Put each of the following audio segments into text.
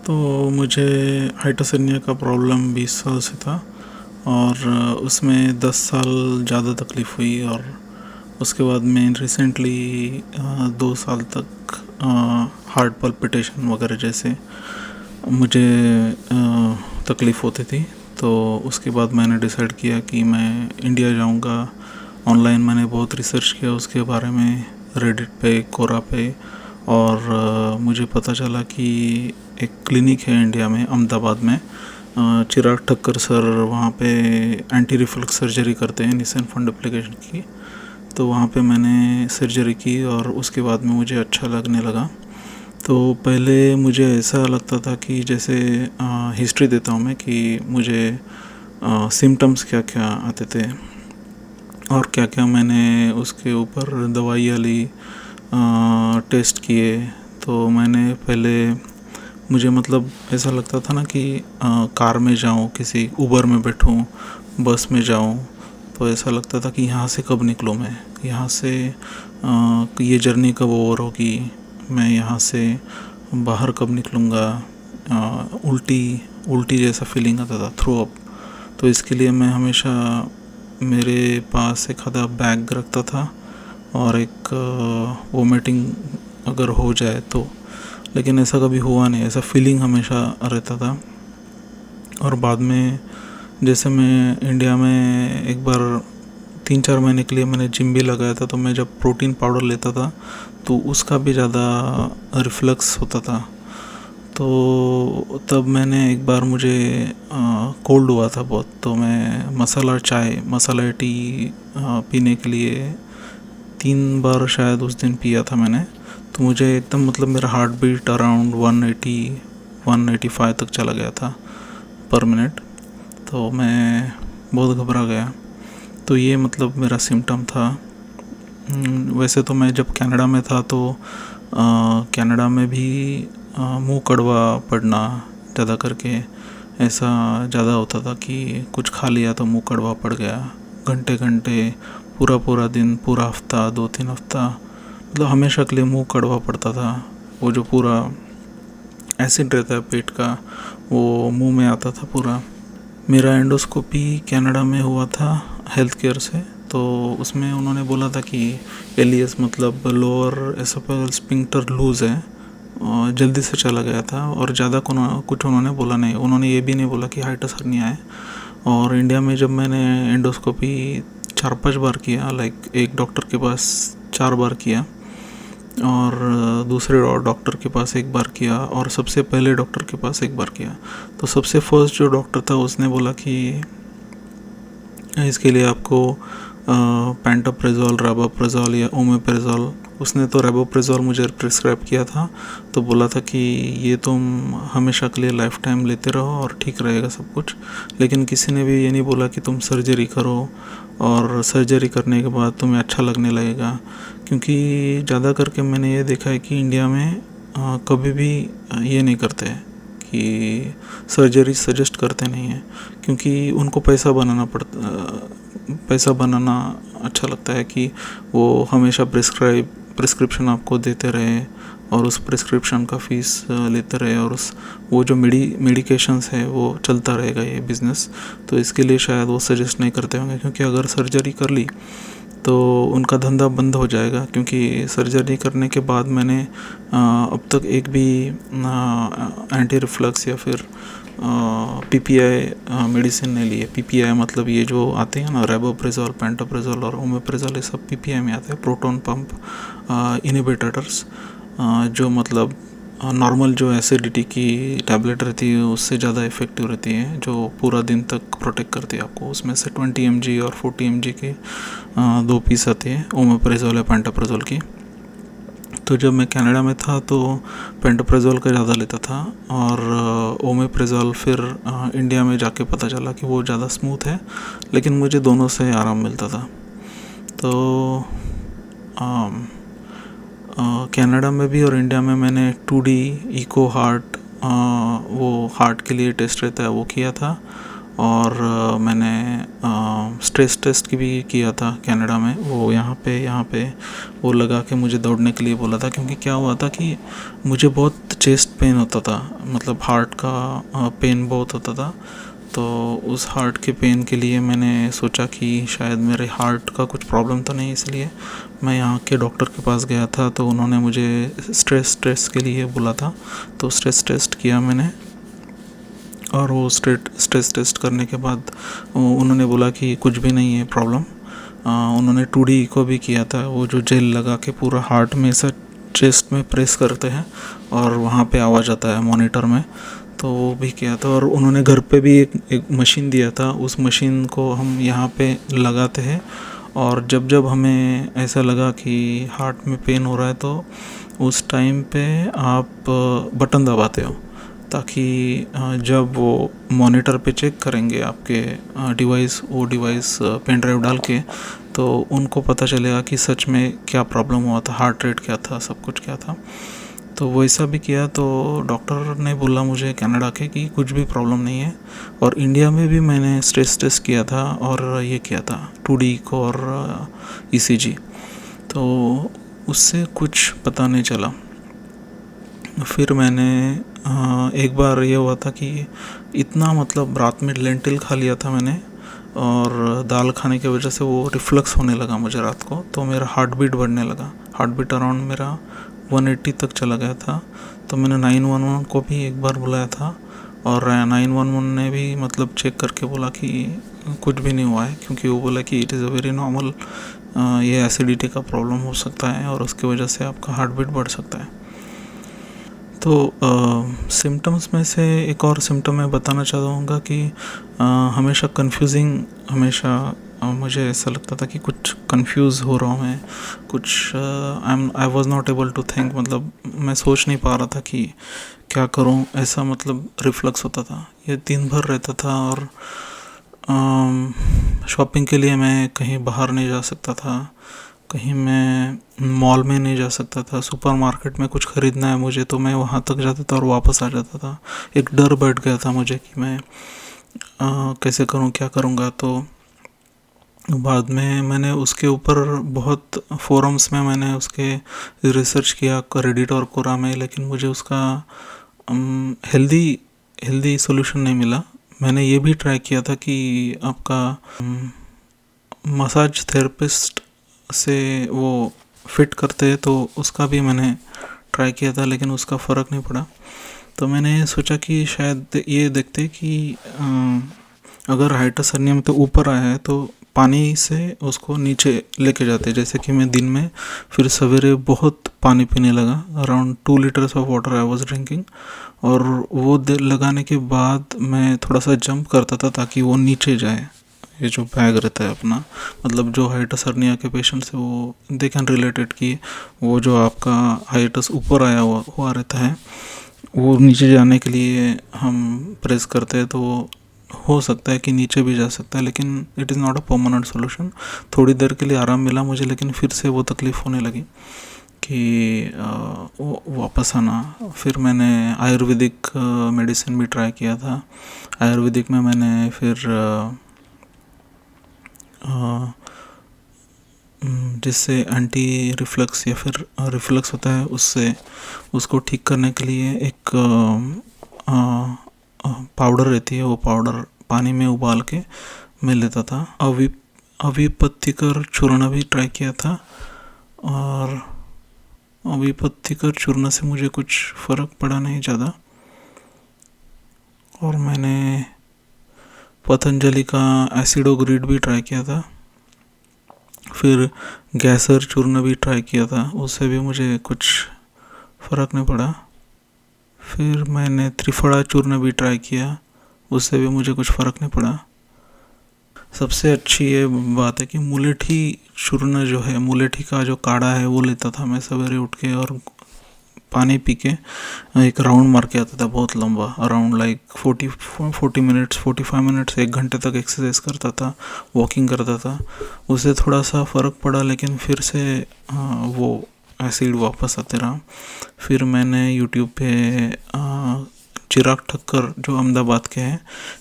तो मुझे हाइपोथर्मिया का प्रॉब्लम 20 साल से था और उसमें 10 साल ज़्यादा तकलीफ़ हुई और उसके बाद में रिसेंटली 2 साल तक हार्ट पल्पिटेशन वगैरह जैसे मुझे तकलीफ़ होती थी। तो उसके बाद मैंने डिसाइड किया कि मैं इंडिया जाऊंगा। ऑनलाइन मैंने बहुत रिसर्च किया उसके बारे में, रेडिट पे, कोरा पे, और मुझे पता चला कि एक क्लिनिक है इंडिया में, अहमदाबाद में, चिराग ठक्कर सर वहाँ पे एंटी रिफ्लक्स सर्जरी करते हैं निसन फंडाप्लिकेशन की। तो वहाँ पे मैंने सर्जरी की और उसके बाद में मुझे अच्छा लगने लगा। तो पहले मुझे ऐसा लगता था कि जैसे हिस्ट्री देता हूँ मैं कि मुझे सिम्टम्स क्या क्या आते थे और क्या क्या मैंने उसके ऊपर दवाइयाँ ली, टेस्ट किए। तो मैंने पहले मुझे मतलब ऐसा लगता था ना कि कार में जाऊँ, किसी उबर में बैठूँ, बस में जाऊँ, तो ऐसा लगता था कि यहाँ से कब निकलूँ मैं, यहाँ से ये जर्नी कब ओवर होगी, मैं यहाँ से बाहर कब निकलूँगा। उल्टी उल्टी जैसा फीलिंग आता था, थ्रो अप। तो इसके लिए मैं हमेशा मेरे पास एक आधा बैग रखता था और एक वोमिटिंग अगर हो जाए तो, लेकिन ऐसा कभी हुआ नहीं, ऐसा फीलिंग हमेशा रहता था। और बाद में जैसे मैं इंडिया में एक बार 3-4 महीने के लिए मैंने जिम भी लगाया था, तो मैं जब प्रोटीन पाउडर लेता था तो उसका भी ज़्यादा रिफ्लक्स होता था। तो तब मैंने एक बार मुझे कोल्ड हुआ था बहुत, तो मैं मसाला चाय, मसाला टी पीने के लिए 3 बार शायद उस दिन पिया था मैंने। तो मुझे एकदम मतलब मेरा हार्ट बीट अराउंड 180-185 तक चला गया था पर मिनट। तो मैं बहुत घबरा गया। तो ये मतलब मेरा सिम्टम था। वैसे तो मैं जब कनाडा में था तो कनाडा में भी मुंह कड़वा पड़ना ज़्यादा करके ऐसा ज़्यादा होता था कि कुछ खा लिया तो मुंह कड़वा पड़ गया, घंटे घंटे, पूरा पूरा दिन, पूरा हफ्ता, 2-3 हफ्ता, मतलब हमेशा के लिए मुंह कड़वा पड़ता था। वो जो पूरा एसिड रहता है पेट का, वो मुंह में आता था पूरा। मेरा एंडोस्कोपी कनाडा में हुआ था हेल्थ केयर से। तो उसमें उन्होंने बोला था कि एलियस मतलब लोअर एसोफेगल स्फिंक्टर लूज है, और जल्दी से चला गया था और ज़्यादा कुछ उन्होंने बोला नहीं। उन्होंने ये भी नहीं बोला कि हाइपोथर्मिया है। और इंडिया में जब मैंने एंडोस्कोपी 4-5 बार किया, लाइक एक डॉक्टर के पास 4 बार किया और दूसरे डॉक्टर के पास 1 बार किया और सबसे पहले डॉक्टर के पास 1 बार किया। तो सबसे फर्स्ट जो डॉक्टर था उसने बोला कि इसके लिए आपको पेंटोप्रेजोल, राबाप्रेजोल या ओमेप्रेजोल, उसने तो राबाप्रेजोल मुझे प्रिस्क्राइब किया था। तो बोला था कि ये तुम हमेशा के लिए लाइफ टाइम लेते रहो और ठीक रहेगा सब कुछ। लेकिन किसी ने भी ये नहीं बोला कि तुम सर्जरी करो और सर्जरी करने के बाद तुम्हें अच्छा लगने लगेगा। क्योंकि ज़्यादा करके मैंने ये देखा है कि इंडिया में कभी भी ये नहीं करते कि सर्जरी सजेस्ट करते नहीं हैं, क्योंकि उनको पैसा बनाना अच्छा लगता है कि वो हमेशा प्रिस्क्रिप्शन आपको देते रहे और उस प्रिस्क्रिप्शन का फ़ीस लेते रहे और वो जो मेडिकेशंस है वो चलता रहेगा ये बिज़नेस। तो इसके लिए शायद वो सजेस्ट नहीं करते होंगे, क्योंकि अगर सर्जरी कर ली तो उनका धंधा बंद हो जाएगा। क्योंकि सर्जरी करने के बाद मैंने अब तक एक भी एंटी रिफ्लक्स या फिर पीपीआई मेडिसिन नहीं ली है। पीपीआई मतलब ये जो आते हैं ना, राबाप्रेजोल, पेंटोप्रेजोल और ओमेप्रेजोल, ये सब पीपीआई में आते हैं, प्रोटॉन पंप इनहिबिटर्स, जो मतलब नॉर्मल जो एसिडिटी की टैबलेट रहती है उससे ज़्यादा इफ़ेक्टिव रहती है, जो पूरा दिन तक प्रोटेक्ट करती है आपको। उसमें से 20 mg और 40 mg के 2 पीस आती है ओमेप्रेजोल या पेंटोप्रेजोल की। तो जब मैं कनाडा में था तो पेंटोप्रेजोल का ज़्यादा लेता था और ओमेप्रेजोल फिर इंडिया में जाके पता चला कि वो ज़्यादा स्मूथ है, लेकिन मुझे दोनों से आराम मिलता था। तो कनाडा में भी और इंडिया में मैंने 2D इको हार्ट, वो हार्ट के लिए टेस्ट रहता है, वो किया था। और मैंने स्ट्रेस टेस्ट की भी किया था कनाडा में। वो यहाँ पे वो लगा के मुझे दौड़ने के लिए बोला था, क्योंकि क्या हुआ था कि मुझे बहुत चेस्ट पेन होता था, मतलब हार्ट का पेन बहुत होता था। तो उस हार्ट के पेन के लिए मैंने सोचा कि शायद मेरे हार्ट का कुछ प्रॉब्लम तो नहीं, इसलिए मैं यहाँ के डॉक्टर के पास गया था। तो उन्होंने मुझे स्ट्रेस टेस्ट के लिए बोला था, तो स्ट्रेस टेस्ट किया मैंने। और वो स्ट्रेस टेस्ट करने के बाद उन्होंने बोला कि कुछ भी नहीं है प्रॉब्लम। उन्होंने 2D को भी किया था, वो जो जेल लगा के पूरा हार्ट में ऐसा चेस्ट में प्रेस करते हैं और वहाँ पे आवाज़ आता है मॉनिटर में, तो वो भी किया था। और उन्होंने घर पे भी एक मशीन दिया था, उस मशीन को हम यहाँ पे लगाते हैं, और जब जब हमें ऐसा लगा कि हार्ट में पेन हो रहा है तो उस टाइम पे आप बटन दबाते हो, ताकि जब वो मॉनिटर पे चेक करेंगे आपके वो डिवाइस पेन ड्राइव डाल के, तो उनको पता चलेगा कि सच में क्या प्रॉब्लम हुआ था, हार्ट रेट क्या था, सब कुछ क्या था। तो वैसा भी किया, तो डॉक्टर ने बोला मुझे कनाडा के कि कुछ भी प्रॉब्लम नहीं है। और इंडिया में भी मैंने स्ट्रेस टेस्ट किया था और ये किया था 2D को और ECG, तो उससे कुछ पता नहीं चला। फिर मैंने एक बार ये हुआ था कि इतना, मतलब रात में लेंटिल खा लिया था मैंने, और दाल खाने की वजह से वो रिफ्लक्स होने लगा मुझे रात को, तो मेरा हार्ट बीट बढ़ने लगा। हार्ट बीट अराउंड मेरा 180 तक चला गया था। तो मैंने 911 को भी एक बार बुलाया था, और 911 ने भी मतलब चेक करके बोला कि कुछ भी नहीं हुआ है, क्योंकि वो बोला कि it is a very normal, ये एसिडिटी का प्रॉब्लम हो सकता है और उसकी वजह से आपका हार्ट बीट बढ़ सकता है। तो सिम्टम्स में से एक और सिम्टम मैं बताना चाहूँगा कि हमेशा कंफ्यूजिंग, हमेशा मुझे ऐसा लगता था कि कुछ कंफ्यूज हो रहा हूँ मैं, कुछ I was not able to think, मतलब मैं सोच नहीं पा रहा था कि क्या करूँ, ऐसा मतलब रिफ्लक्स होता था, ये दिन भर रहता था। और शॉपिंग के लिए मैं कहीं बाहर नहीं जा सकता था, कहीं मैं मॉल में नहीं जा सकता था, सुपरमार्केट में कुछ ख़रीदना है मुझे तो मैं वहाँ तक जाता था और वापस आ जाता था। एक डर बैठ गया था मुझे कि मैं कैसे करूँ, क्या करूँगा। तो बाद में मैंने उसके ऊपर बहुत फोरम्स में मैंने उसके रिसर्च किया, रेडिट और कोरा में, लेकिन मुझे उसका हेल्दी सोल्यूशन नहीं मिला। मैंने ये भी ट्राई किया था कि आपका मसाज थेरेपिस्ट से वो फिट करते हैं, तो उसका भी मैंने ट्राई किया था, लेकिन उसका फ़र्क नहीं पड़ा। तो मैंने सोचा कि शायद ये देखते कि अगर हाइटस हर्नियम तो ऊपर आया है तो पानी से उसको नीचे लेके जाते, जैसे कि मैं दिन में फिर सवेरे बहुत पानी पीने लगा, around 2 litres of water I was drinking. और वो लगाने के बाद मैं थोड़ा सा जंप करता था ताकि वो नीचे जाए, ये जो बैग रहता है अपना, मतलब जो हाइटस हर्निया के पेशेंट से वो दे कैन रिलेटेड कि वो जो आपका हाइटस ऊपर आया हुआ रहता है, वो नीचे जाने के लिए हम प्रेस करते हैं, तो हो सकता है कि नीचे भी जा सकता है, लेकिन it is not a permanent solution. थोड़ी देर के लिए आराम मिला मुझे, लेकिन फिर से वो तकलीफ़ होने लगी कि वो वापस आना। फिर मैंने आयुर्वेदिक मेडिसिन भी ट्राई किया था। आयुर्वेदिक में मैंने फिर जिससे एंटी रिफ्लक्स या फिर रिफ्लक्स होता है, उससे उसको ठीक करने के लिए एक पाउडर रहती है, वो पाउडर पानी में उबाल के मैं लेता था। अविपत्तिकर चूर्ण भी ट्राई किया था, और अविपत्तिकर चूर्ण से मुझे कुछ फ़र्क पड़ा नहीं ज़्यादा। और मैंने पतंजलि का एसिडोग्रिड भी ट्राई किया था, फिर गैसर चूर्ण भी ट्राई किया था, उससे भी मुझे कुछ फ़र्क नहीं पड़ा। फिर मैंने त्रिफला चूर्ण भी ट्राई किया, उससे भी मुझे कुछ फ़र्क नहीं पड़ा। सबसे अच्छी ये बात है कि मुलेठी चूर्ण जो है, मुलेठी का जो काढ़ा है वो लेता था मैं सवेरे उठ के, और पानी पी के एक राउंड मार के आता था बहुत लंबा, अराउंड लाइक 40 मिनट्स 45 मिनट्स 1 घंटे तक एक्सरसाइज करता था, वॉकिंग करता था। उससे थोड़ा सा फ़र्क पड़ा, लेकिन फिर से वो एसिड वापस आते रहा। फिर मैंने यूट्यूब पे चिराग ठक्कर जो अहमदाबाद के हैं,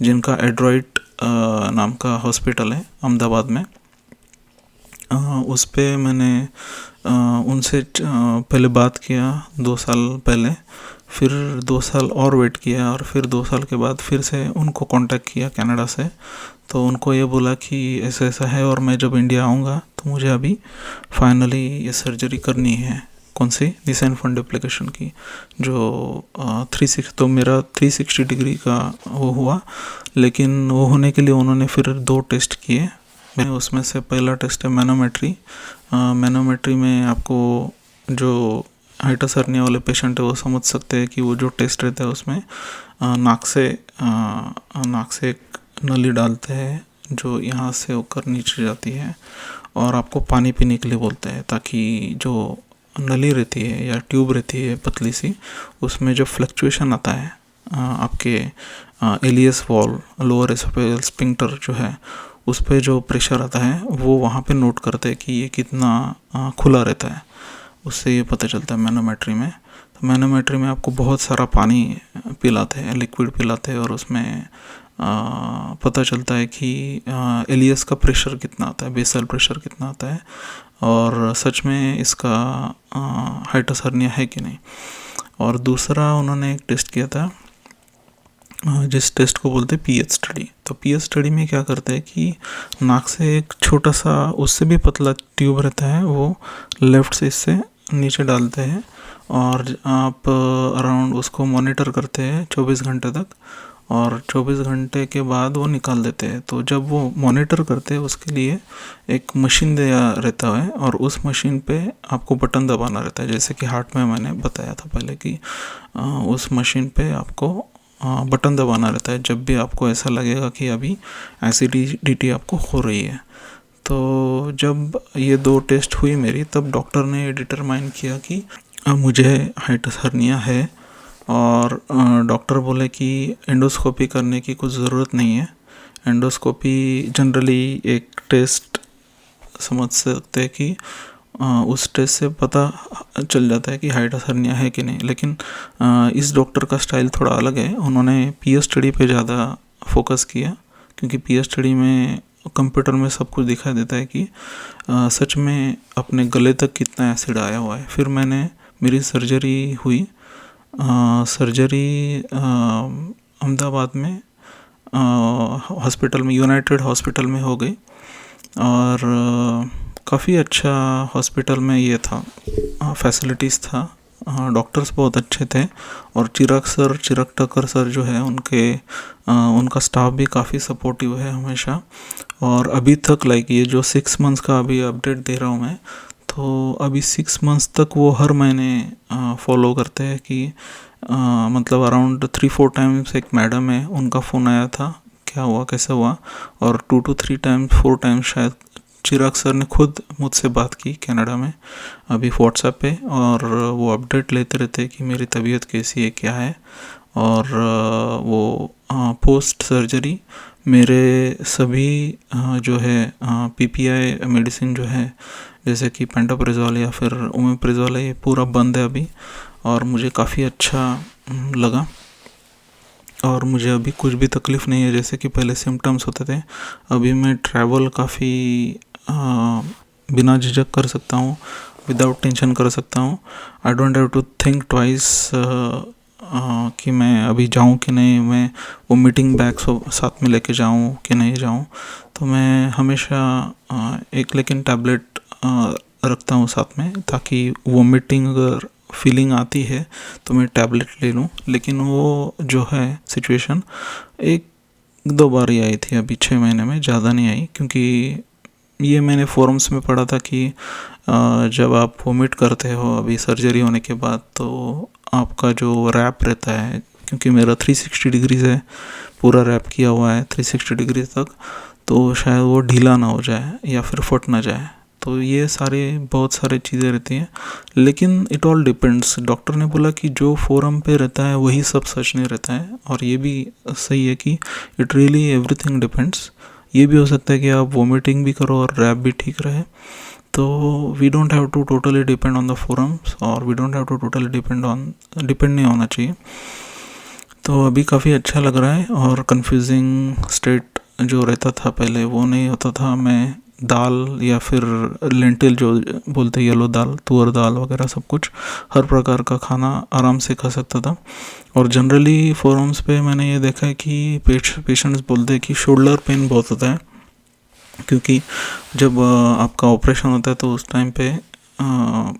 जिनका एड्रॉइट नाम का हॉस्पिटल है अहमदाबाद में। उस पे मैंने उनसे पहले बात किया 2 साल पहले, फिर 2 साल और वेट किया, और फिर 2 साल के बाद फिर से उनको कांटेक्ट किया कनाडा से। तो उनको ये बोला कि ऐसा ऐसा है, और मैं जब इंडिया आऊँगा तो मुझे अभी फाइनली ये सर्जरी करनी है। कौन सी? डिसेंट फंड एप्लीकेशन की, जो 360, तो मेरा 360 डिग्री का वो हुआ। लेकिन वो होने के लिए उन्होंने फिर 2 टेस्ट किए। मैं उसमें से पहला टेस्ट है मैनोमेट्री। मैनोमेट्री में आपको जो हाइटस हर्निया वाले पेशेंट है वो समझ सकते हैं कि वो जो टेस्ट रहता है उसमें नाक से एक नली डालते हैं जो यहाँ से होकर नीचे जाती है, और आपको पानी पीने के लिए बोलते हैं, ताकि जो नली रहती है या ट्यूब रहती है पतली सी, उसमें जो फ्लक्चुएशन आता है आपके एलियस वॉल, लोअर एसोफेजियल स्फिंक्टर जो है, उस पे जो प्रेशर आता है वो वहाँ पे नोट करते हैं कि ये कितना खुला रहता है। उससे ये पता चलता है मैनोमेट्री में। तो मैनोमेट्री में आपको बहुत सारा पानी पिलाते हैं, लिक्विड पिलाते हैं, और उसमें पता चलता है कि एलियस का प्रेशर कितना आता है, बेसल प्रेशर कितना आता है, और सच में इसका हाइटस हर्निया है कि नहीं। और दूसरा उन्होंने एक टेस्ट किया था जिस टेस्ट को बोलते हैं पीएच स्टडी। तो पीएच स्टडी में क्या करते हैं कि नाक से एक छोटा सा, उससे भी पतला ट्यूब रहता है, वो लेफ़्ट से इससे नीचे डालते हैं, और आप अराउंड उसको मॉनिटर करते हैं 24 घंटे तक, और 24 घंटे के बाद वो निकाल देते हैं। तो जब वो मॉनिटर करते हैं उसके लिए एक मशीन दिया रहता है, और उस मशीन पे आपको बटन दबाना रहता है, जैसे कि हार्ट में मैंने बताया था पहले कि उस मशीन पे आपको बटन दबाना रहता है जब भी आपको ऐसा लगेगा कि अभी एसिडिटी आपको हो रही है। तो जब ये 2 टेस्ट हुई मेरी, तब डॉक्टर ने डिटरमाइन किया कि मुझे हाइटस हर्निया है, और डॉक्टर बोले कि एंडोस्कोपी करने की कुछ ज़रूरत नहीं है। एंडोस्कोपी जनरली एक टेस्ट समझ सकते हैं कि उस टेस्ट से पता चल जाता है कि हाइटस हर्निया है कि नहीं। लेकिन इस डॉक्टर का स्टाइल थोड़ा अलग है। उन्होंने पीएच स्टडी पे ज़्यादा फोकस किया, क्योंकि पीएच स्टडी में कंप्यूटर में सब कुछ दिखाई देता है कि सच में अपने गले तक कितना एसिड आया हुआ है। फिर मेरी सर्जरी हुई। सर्जरी अहमदाबाद में हॉस्पिटल में, यूनाइटेड हॉस्पिटल में हो गई, और काफ़ी अच्छा हॉस्पिटल में ये था, फैसिलिटीज़ था, डॉक्टर्स बहुत अच्छे थे, और चिराग टक्कर सर जो है उनका स्टाफ भी काफ़ी सपोर्टिव है हमेशा। और अभी तक ये जो 6 मंथ्स का अभी अपडेट दे रहा हूँ मैं, तो अभी 6 मंथ्स तक वो हर महीने फॉलो करते हैं कि मतलब अराउंड 3-4 टाइम्स एक मैडम है, उनका फ़ोन आया था क्या हुआ कैसे हुआ, और 2 to 3 टाइम्स 4 टाइम्स शायद चिराग सर ने खुद मुझसे बात की कनाडा में अभी व्हाट्सएप पे, और वो अपडेट लेते रहते कि मेरी तबीयत कैसी है क्या है। और वो पोस्ट सर्जरी मेरे सभी जो है पीपीआई मेडिसिन जो है, जैसे कि पेंटाप्रेजोल या फिर ओमेप्रेजोल, ये पूरा बंद है अभी, और मुझे काफ़ी अच्छा लगा, और मुझे अभी कुछ भी तकलीफ़ नहीं है जैसे कि पहले सिम्टम्स होते थे। अभी मैं ट्रैवल काफ़ी बिना झिझक कर सकता हूँ, विदाउट टेंशन कर सकता हूँ। I don't have to think twice कि मैं अभी जाऊँ कि नहीं, मैं वो मीटिंग बैग साथ में लेके जाऊँ कि नहीं जाऊँ। तो मैं हमेशा एक लेकिन टैबलेट रखता हूँ साथ में, ताकि वोमिटिंग अगर फीलिंग आती है तो मैं टैबलेट ले लूँ। लेकिन वो जो है सिचुएशन 1-2 बार ही आई थी अभी 6 महीने में, ज़्यादा नहीं आई, क्योंकि ये मैंने फोरम्स में पढ़ा था कि जब आप वोमिट करते हो अभी सर्जरी होने के बाद, तो आपका जो रैप रहता है, क्योंकि मेरा 360 डिग्री से पूरा रैप किया हुआ है 360 डिग्री तक, तो शायद वो ढीला ना हो जाए या फिर फट ना जाए। तो ये बहुत सारे चीज़ें रहती हैं, लेकिन इट ऑल डिपेंड्स। डॉक्टर ने बोला कि जो फोरम पे रहता है वही सब सच नहीं रहता है, और ये भी सही है कि इट रियली एवरीथिंग डिपेंड्स। ये भी हो सकता है कि आप वोमिटिंग भी करो और रैप भी ठीक रहे। तो we don't have to totally depend on the forums, और we don't have to totally depend नहीं होना चाहिए। तो अभी काफ़ी अच्छा लग रहा है, और कंफ्यूजिंग स्टेट जो रहता था पहले वो नहीं होता था। मैं दाल या फिर लेंटिल जो बोलते येलो दाल, तुअर दाल वगैरह सब कुछ, हर प्रकार का खाना आराम से खा सकता था। और जनरली फोरम्स पे मैंने ये देखा है कि पेशेंट्स बोलते हैं कि शोल्डर पेन बहुत होता है, क्योंकि जब आपका ऑपरेशन होता है तो उस टाइम पे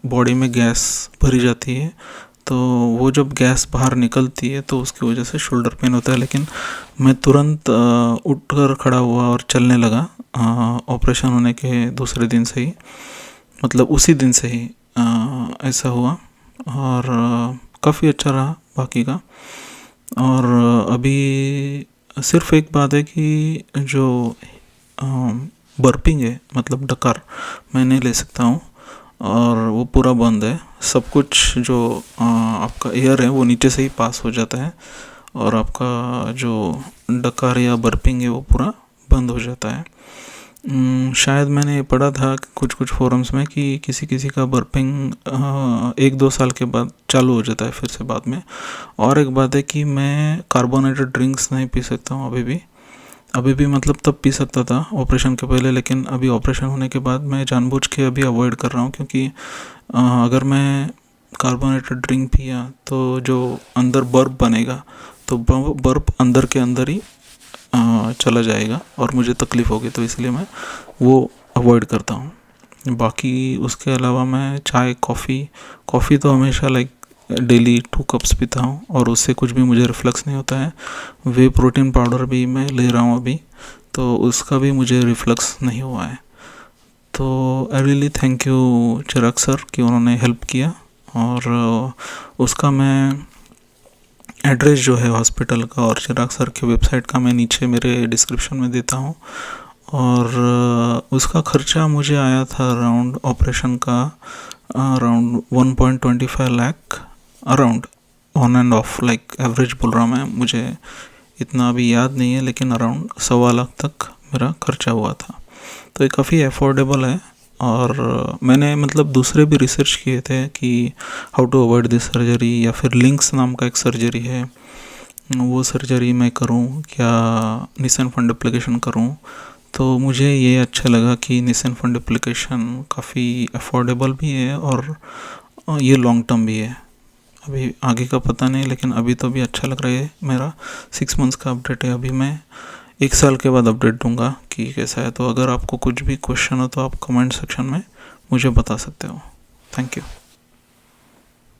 बॉडी में गैस भरी जाती है, तो वो जब गैस बाहर निकलती है तो उसकी वजह से शोल्डर पेन होता है। लेकिन मैं तुरंत उठकर खड़ा हुआ और चलने लगा ऑपरेशन होने के दूसरे दिन से ही, मतलब उसी दिन से ही ऐसा हुआ। और काफ़ी अच्छा रहा बाकी का। और अभी सिर्फ एक बात है कि जो बर्पिंग है, मतलब डकार, मैं नहीं ले सकता हूँ और वो पूरा बंद है। सब कुछ जो आपका एयर है वो नीचे से ही पास हो जाता है और आपका जो डकार या बर्पिंग है वो पूरा बंद हो जाता है। शायद मैंने पढ़ा था कुछ कुछ फोरम्स में कि किसी किसी का बर्पिंग 1-2 साल के बाद चालू हो जाता है फिर से बाद में। और एक बात है कि मैं कार्बोनेटेड ड्रिंक्स नहीं पी सकता हूँ अभी भी मतलब तब पी सकता था ऑपरेशन के पहले, लेकिन अभी ऑपरेशन होने के बाद मैं जानबूझ के अभी अवॉइड कर रहा हूँ, क्योंकि अगर मैं कार्बोनेटेड ड्रिंक पिया तो जो अंदर बर्फ बनेगा तो बर्फ अंदर के अंदर ही चला जाएगा और मुझे तकलीफ़ होगी, तो इसलिए मैं वो अवॉइड करता हूँ। बाकी उसके अलावा मैं चाय, कॉफ़ी तो हमेशा लाइक डेली 2 कप्स पीता हूँ और उससे कुछ भी मुझे रिफ्लक्स नहीं होता है। वे प्रोटीन पाउडर भी मैं ले रहा हूँ अभी, तो उसका भी मुझे रिफ्लक्स नहीं हुआ है। तो I really thank you Chirag sir कि उन्होंने हेल्प किया। और उसका मैं एड्रेस जो है हॉस्पिटल का और चिराग सर के वेबसाइट का मैं नीचे मेरे डिस्क्रिप्शन में देता हूँ। और उसका खर्चा मुझे आया था अराउंड ऑपरेशन का around 1.25 lakh, around on end of, like average बोल रहा हूँ मैं, मुझे इतना अभी याद नहीं है, लेकिन अराउंड 1.25 लाख तक मेरा खर्चा हुआ था। तो ये काफ़ी अफोर्डेबल है। और मैंने मतलब दूसरे भी रिसर्च किए थे कि how to avoid this surgery, या फिर लिंक्स नाम का एक सर्जरी है, वो सर्जरी मैं करूं क्या, निसन फंड एप्लीकेशन करूं। तो मुझे ये अच्छा लगा कि निसन फंड एप्लीकेशन काफ़ी अफोर्डेबल भी है और ये लॉन्ग टर्म भी है। अभी आगे का पता नहीं, लेकिन अभी तो भी अच्छा लग रहा है। मेरा 6 मंथ्स का अपडेट है, अभी मैं 1 साल के बाद अपडेट दूंगा कि कैसा है। तो अगर आपको कुछ भी क्वेश्चन हो तो आप कमेंट सेक्शन में मुझे बता सकते हो। Thank you.